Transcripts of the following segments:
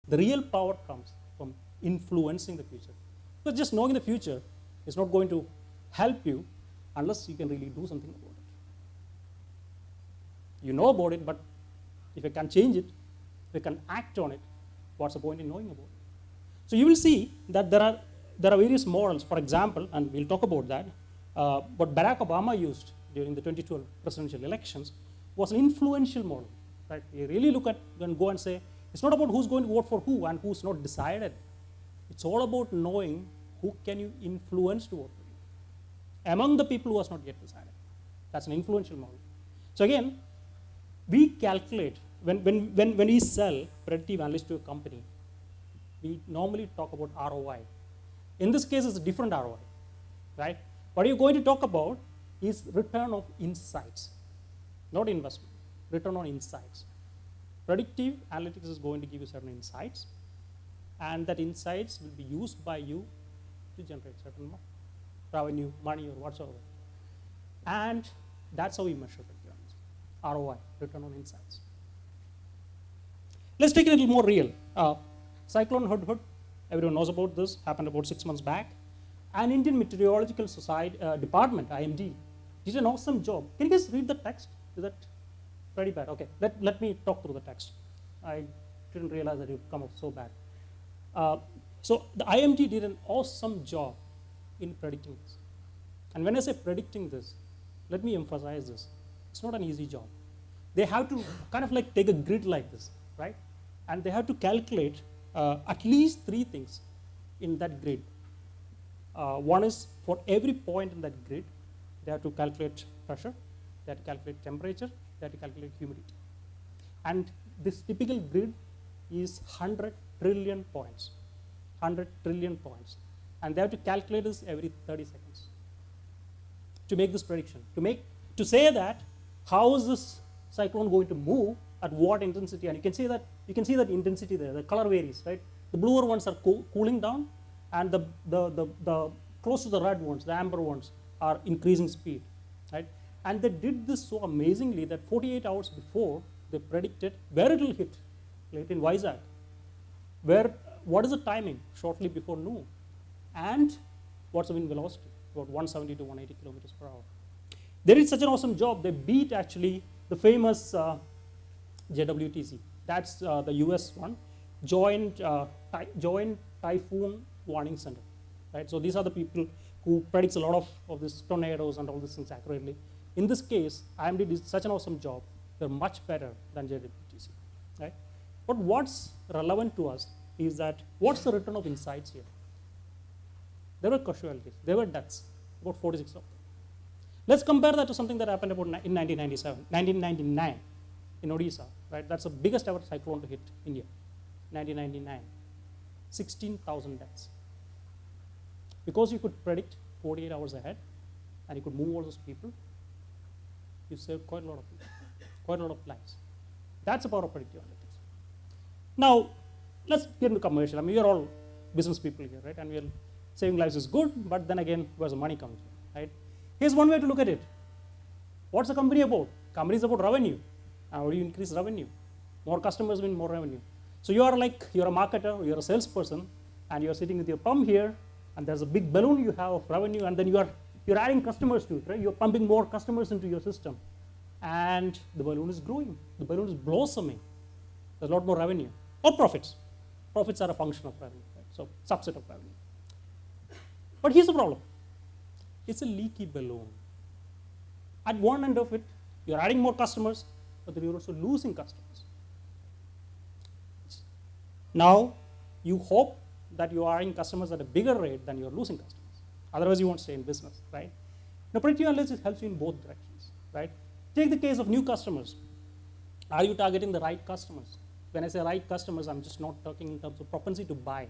The real power comes from influencing the future. So just knowing the future is not going to help you unless you can really do something about it. You know about it, but if you can change it, if you can act on it, what's the point in knowing about it? So you will see that there are various models. For example, and we'll talk about that, what Barack Obama used during the 2012 presidential elections was an influential model. Right? You really look at and go and say, it's not about who's going to vote for who and who's not decided. It's all about knowing who can you influence to vote for you among the people who has not yet decided. That's an influential model. So again, we calculate, when we sell predictive analytics to a company, we normally talk about ROI. In this case, it's a different ROI, right? What you're going to talk about is return of insights, not investment, return on insights. Predictive analytics is going to give you certain insights, and that insights will be used by you to generate certain revenue, money, or whatsoever. And that's how we measure predictive analytics, ROI, return on insights. Let's take it a little more real. Cyclone Hudhud, everyone knows about this, happened about 6 months back. An Indian Meteorological Society Department, IMD, did an awesome job. Can you guys read the text? Is that pretty bad? Okay, let me talk through the text. I didn't realize that it would come up so bad. So the IMD did an awesome job in predicting this. And when I say predicting this, let me emphasize this. It's not an easy job. They have to kind of like take a grid like this, right? And they have to calculate at least 3 things in that grid. One is for every point in that grid, they have to calculate pressure, they have to calculate temperature, they have to calculate humidity. And this typical grid is 100 trillion points, 100 trillion points. And they have to calculate this every 30 seconds to make this prediction, to say that how is this cyclone going to move at what intensity. And you can see that intensity there, the color varies, right? The bluer ones are cooling down, and the close to the red ones, the amber ones, are increasing speed, right? And they did this so amazingly that 48 hours before, they predicted where it will hit, like in Vizag. What is the timing shortly before noon? And what's the wind velocity? About 170 to 180 kilometers per hour. They did such an awesome job, they beat actually the famous JWTC. That's the US one, Joint Typhoon Warning Center, right? So these are the people who predicts a lot of these tornadoes and all these things accurately. In this case, IMD did such an awesome job. They're much better than JWTC, right? But what's relevant to us is that what's the return of insights here? There were casualties, there were deaths, about 46 of them. Let's compare that to something that happened about in 1999 in Odisha, right? That's the biggest ever cyclone to hit India, 1999, 16,000 deaths. Because you could predict 48 hours ahead and you could move all those people, you saved quite a lot of people, quite a lot of lives. That's the power of predictive analytics. Now, let's get into commercial. I mean, we are all business people here, right? And we are saving lives is good, but then again, where's the money coming from, right? Here's one way to look at it. What's the company about? Company is about revenue. How do you increase revenue? More customers mean more revenue. So you're a marketer, you're a salesperson, and you're sitting with your pump here, and there's a big balloon you have of revenue, and then you're adding customers to it, right? You're pumping more customers into your system, and the balloon is growing. The balloon is blossoming. There's a lot more revenue or profits. Profits are a function of revenue, right? So subset of revenue. But here's the problem. It's a leaky balloon. At one end of it, you're adding more customers, but then you're also losing customers. Now, you hope that you are adding customers at a bigger rate than you're losing customers. Otherwise, you won't stay in business, right? Now, predictive analytics helps you in both directions, right? Take the case of new customers. Are you targeting the right customers? When I say right customers, I'm just not talking in terms of propensity to buy.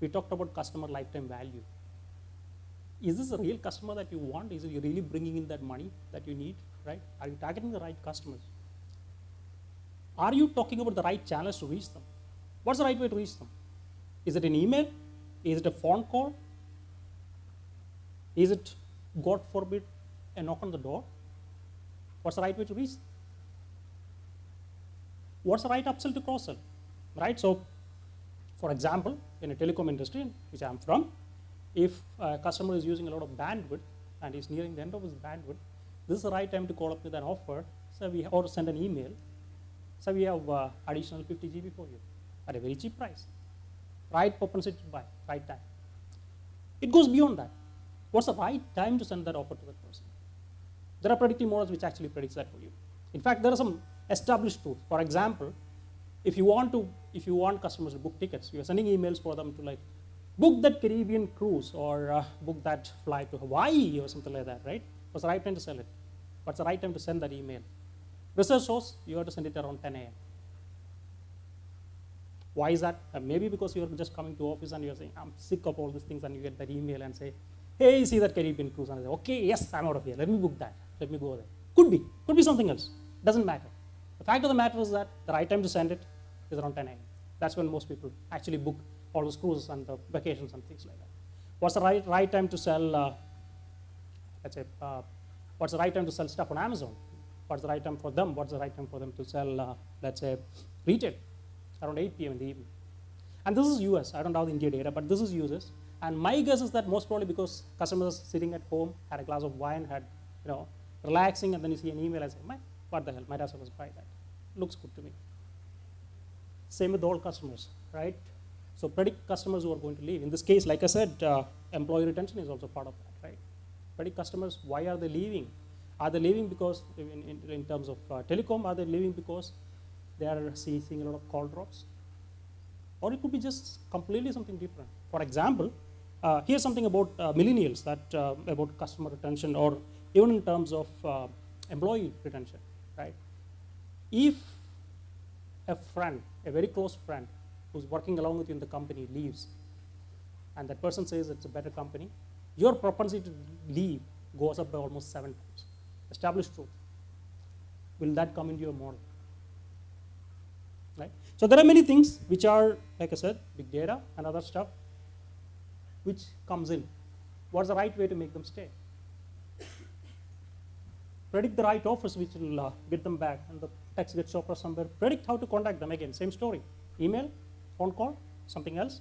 We talked about customer lifetime value. Is this a real customer that you want? Is it you really bringing in that money that you need, right? Are you targeting the right customers? Are you talking about the right channels to reach them? What's the right way to reach them? Is it an email? Is it a phone call? Is it, God forbid, a knock on the door? What's the right way to reach them? What's the right upsell to cross-sell, right? So For example, in a telecom industry, which I'm from, if a customer is using a lot of bandwidth and is nearing the end of his bandwidth, this is the right time to call up with an offer, or send an email. So we have additional 50 GB for you at a very cheap price. Right propensity to buy, right time. It goes beyond that. What's the right time to send that offer to that person? There are predictive models which actually predicts that for you. In fact, there are some established tools. For example, if you want customers to book tickets, you are sending emails for them to like book that Caribbean cruise or book that flight to Hawaii or something like that, right? What's the right time to sell it? What's the right time to send that email? Research shows you have to send it around 10 a.m. Why is that? Maybe because you're just coming to office and you're saying, I'm sick of all these things, and you get that email and say, hey, see that Caribbean cruise? And I say, okay, yes, I'm out of here. Let me book that. Let me go there. Could be something else. Doesn't matter. The fact of the matter is that the right time to send it is around 10 a.m. That's when most people actually book all those cruises and the vacations and things like that. What's the right time to sell, what's the right time to sell stuff on Amazon? What's the right time for them? What's the right time for them to sell, let's say, retail? Around 8 p.m. in the evening. And this is US. I don't have the India data, but this is US. And my guess is that most probably because customers sitting at home, had a glass of wine, had, relaxing, and then you see an email and say, what the hell, might as well buy that. Looks good to me. Same with all customers, right? So predict customers who are going to leave. In this case, like I said, employee retention is also part of that, right? Predict customers, why are they leaving? Are they leaving because, in terms of telecom, are they leaving because they are seeing a lot of call drops? Or it could be just completely something different. For example, here's something about millennials, about customer retention, or even in terms of employee retention, right? If a friend, a very close friend, who's working along with you in the company leaves, and that person says it's a better company, your propensity to leave goes up by almost 7 times. Established truth. Will that come into your model? Right? So there are many things which are, like I said, big data and other stuff, which comes in. What's the right way to make them stay? Predict the right offers which will get them back, and the text gets offered somewhere. Predict how to contact them again, same story. Email, phone call, something else.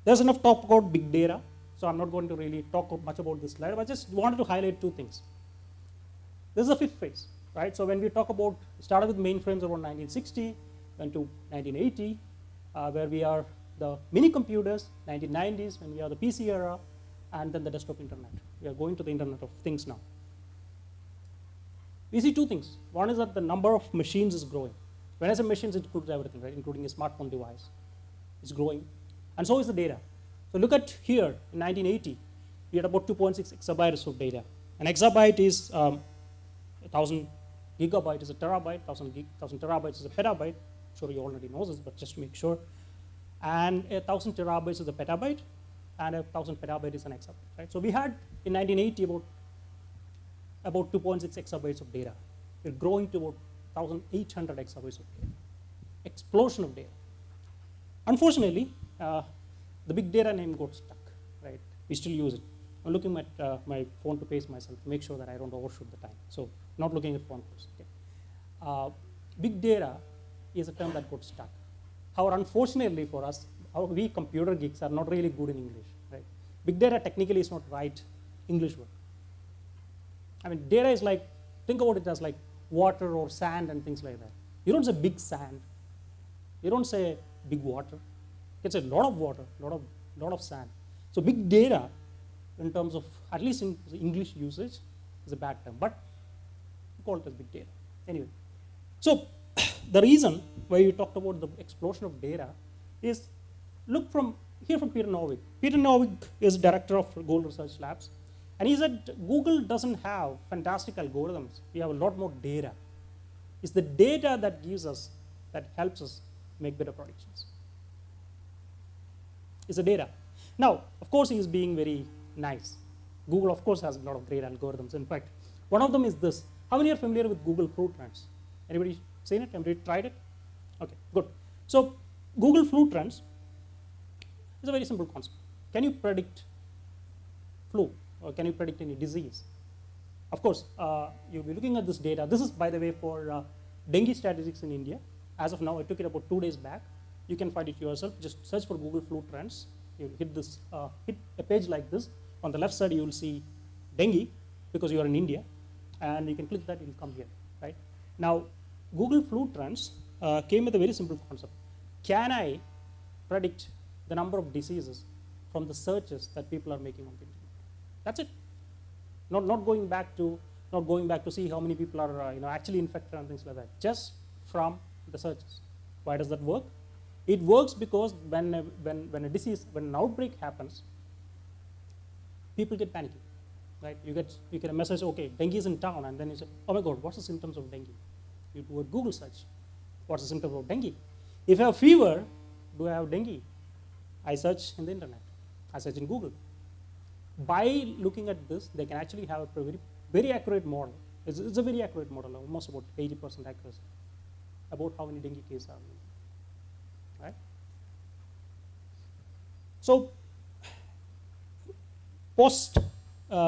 There's enough talk about big data, so I'm not going to really talk much about this slide, but I just wanted to highlight 2 things. This is the 5th phase, right? So when we talk about, started with mainframes around 1960, went to 1980, where we are the mini computers, 1990s, when we are the PC era, and then the desktop internet. We are going to the Internet of Things now. We see 2 things. One is that the number of machines is growing. When I say machines, it includes everything, right? Including a smartphone device. It's growing. And so is the data. So look at here, in 1980, we had about 2.6 exabytes of data. An exabyte is 1,000 gigabyte is a terabyte, 1,000 terabytes is a petabyte. I'm sure you already know this, but just to make sure. And 1,000 terabytes is a petabyte, and 1,000 petabyte is an exabyte, right? So we had, in 1980, about 2.6 exabytes of data. We're growing to about 1,800 exabytes of data. Explosion of data. Unfortunately, the big data name got stuck, right? We still use it. I'm looking at my phone to pace myself to make sure that I don't overshoot the time. So not looking at phone calls. Okay. Big data is a term that got stuck. However, unfortunately for us, we computer geeks are not really good in English, right? Big data technically is not right English word. I mean, data is like, think about it as like water or sand and things like that. You don't say big sand. You don't say big water. It's a lot of water, lot of sand. So big data, in terms of, at least in English usage, is a bad term, but we call it as big data. Anyway, so the reason why we talked about the explosion of data is, look from here from Peter Norvig. Peter Norvig is director of Google Research Labs, and he said Google doesn't have fantastic algorithms. We have a lot more data. It's the data that gives us, that helps us make better predictions. It's the data. Now, of course, he is being very nice. Google, of course, has a lot of great algorithms. In fact, one of them is this. How many are familiar with Google Flu Trends? Anybody seen it? Anybody tried it? Okay, good. So Google Flu Trends is a very simple concept. Can you predict flu, or can you predict any disease? Of course, you'll be looking at this data. This is, by the way, for dengue statistics in India. As of now, I took it about 2 days back. You can find it yourself. Just search for Google flu trends. You hit this, hit a page like this. On the left side, you will see dengue because you are in India, and you can click that. It will come here, right? Now, Google flu trends came with a very simple concept. Can I predict the number of diseases from the searches that people are making on the internet? That's it. Not going back to see how many people are actually infected and things like that. Just from the searches. Why does that work? It works because when an outbreak happens, people get panicky, right? You get a message, okay, dengue is in town, and then you say, oh my God, what's the symptoms of dengue? You do a Google search. What's the symptoms of dengue? If I have fever, do I have dengue? I search in the internet. I search in Google. By looking at this, they can actually have a very accurate model. It's a very accurate model, almost about 80% accuracy, about how many dengue cases are there, right? So,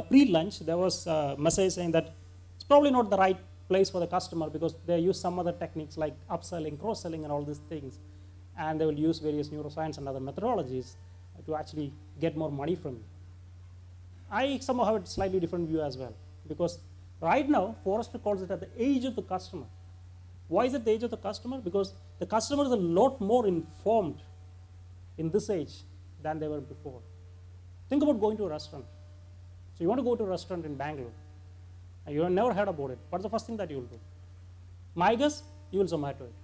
pre-lunch, there was a message saying that it's probably not the right place for the customer because they use some other techniques like upselling, cross-selling, and all these things, and they will use various neuroscience and other methodologies to actually get more money from you. I somehow have a slightly different view as well, because right now, Forrester calls it at the age of the customer. Why is it the age of the customer? Because the customer is a lot more informed in this age than they were before. Think about going to a restaurant. So you want to go to a restaurant in Bangalore, and you have never heard about it. What's the first thing that you will do? My guess, you will Zomato it.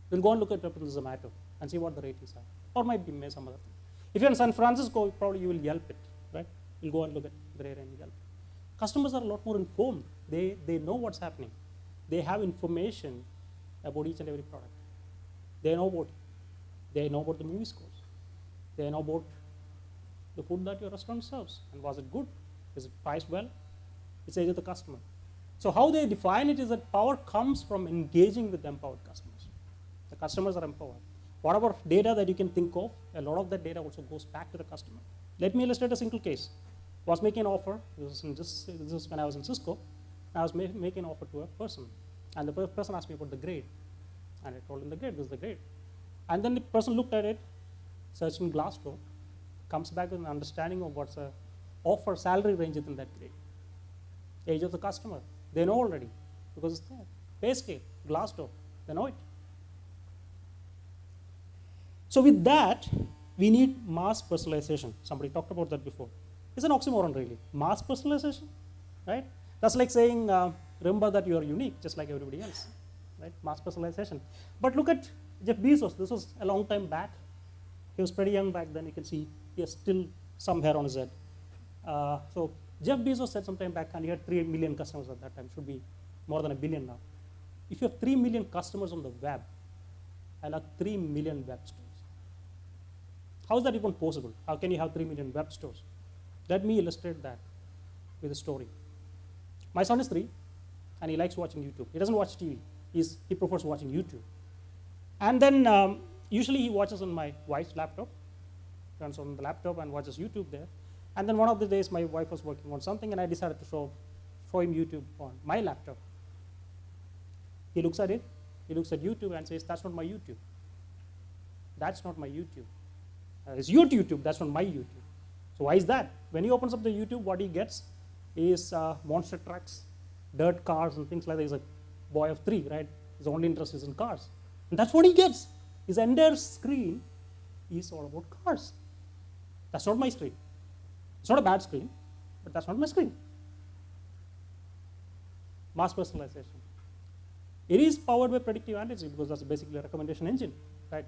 You'll go and look it up in the Zomato and see what the ratings are, or might be some other thing. If you're in San Francisco, probably you will Yelp it, right? You'll go and look at the rating and Yelp. Customers are a lot more informed. They know what's happening. They have information about each and every product. They know about it. They know about the movie scores. They know about the food that your restaurant serves. And was it good? Is it priced well? It's the age of the customer. So how they define it is that power comes from engaging with empowered customers. The customers are empowered. Whatever data that you can think of, a lot of that data also goes back to the customer. Let me illustrate a single case. I was making an offer. This is when I was in Cisco. I was making an offer to a person. And the person asked me about the grade. And I told him the grade, this is the grade. And then the person looked at it, searched in Glassdoor, comes back with an understanding of what's the offer salary range within that grade. Age of the customer, they know already because it's there. Pay scale, Glassdoor, they know it. So with that, we need mass personalization. Somebody talked about that before. It's an oxymoron really. Mass personalization, right? That's like saying, remember that you are unique, just like everybody else, right? Mass personalization. But look at Jeff Bezos. This was a long time back. He was pretty young back then. You can see he has still some hair on his head. So Jeff Bezos said some time back, and he had 3 million customers at that time. Should be more than 1 billion now. If you have 3 million customers on the web, I'll have 3 million web stores. How is that even possible? How can you have 3 million web stores? Let me illustrate that with a story. My son is 3, and he likes watching YouTube. He doesn't watch TV. He prefers watching YouTube. And then usually he watches on my wife's laptop, turns on the laptop and watches YouTube there. And then one of the days my wife was working on something, and I decided to show him YouTube on my laptop. He looks at it, he looks at YouTube and says, that's not my YouTube. That's not my YouTube. It's your YouTube, that's not my YouTube. So why is that? When he opens up the YouTube, what he gets is monster trucks, dirt cars, and things like that. He's a boy of 3, right? His only interest is in cars. And that's what he gets. His entire screen is all about cars. That's not my screen. It's not a bad screen, but that's not my screen. Mass personalization. It is powered by predictive analytics because that's basically a recommendation engine, right?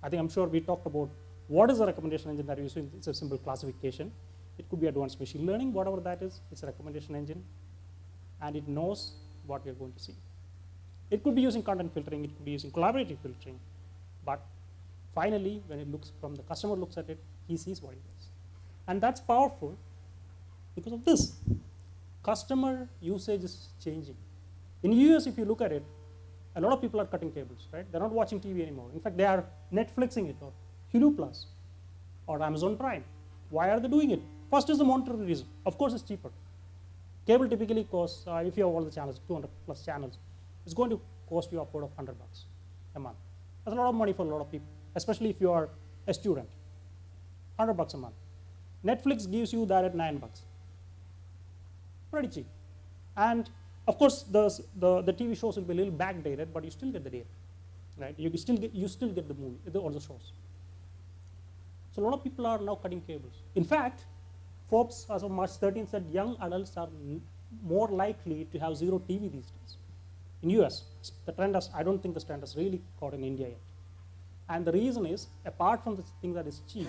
I'm sure we talked about what is a recommendation engine that we use. It's a simple classification. It could be advanced machine learning, whatever that is. It's a recommendation engine, and it knows what we're going to see. It could be using content filtering. It could be using collaborative filtering. But finally, when the customer looks at it, he sees what he does. And that's powerful because of this. Customer usage is changing. In US, if you look at it, a lot of people are cutting cables, right? They're not watching TV anymore. In fact, they are Netflixing it, or Hulu Plus, or Amazon Prime. Why are they doing it? First is the monetary reason. Of course, it's cheaper. Cable typically costs, if you have all the channels, 200 plus channels, it's going to cost you upward of $100. a month. That's a lot of money for a lot of people, especially if you are a student. $100 a month. Netflix gives you that at $9. Pretty cheap. And of course, the TV shows will be a little backdated, but you still get the data, right? You still get the movie or the shows. So a lot of people are now cutting cables. In fact, Forbes, as of March 13, said young adults are more likely to have zero TV these days. In US, the trend has, I don't think the trend has really caught in India yet. And the reason is, apart from the thing that is cheap,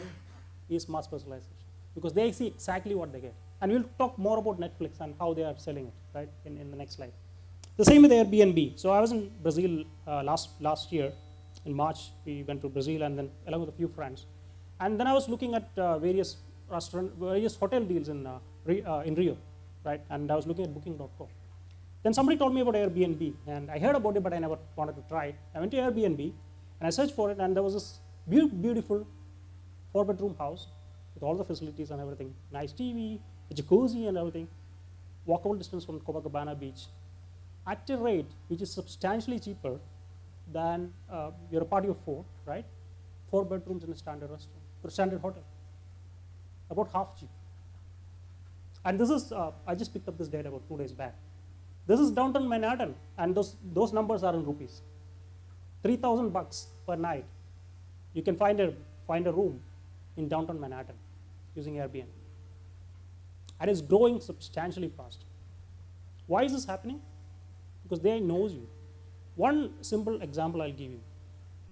is mass personalization. Because they see exactly what they get. And we'll talk more about Netflix and how they are selling it, right, in the next slide. The same with Airbnb. So I was in Brazil last year. In March, we went to Brazil and then along with a few friends. And then I was looking at various hotel deals in Rio, right? And I was looking at booking.com. Then somebody told me about Airbnb, and I heard about it, but I never wanted to try it. I went to Airbnb, and I searched for it, and there was this beautiful 4-bedroom house with all the facilities and everything, nice TV, a jacuzzi and everything, walkable distance from Copacabana Beach, at a rate which is substantially cheaper than you're a party of 4, right? 4 bedrooms in a standard restaurant, or standard hotel, about half cheap. And this is, I just picked up this data about 2 days back. This is downtown Manhattan, and those numbers are in rupees. $3,000 per night. You can find a room in downtown Manhattan using Airbnb. And it's growing substantially fast. Why is this happening? Because they knows you. One simple example I'll give you.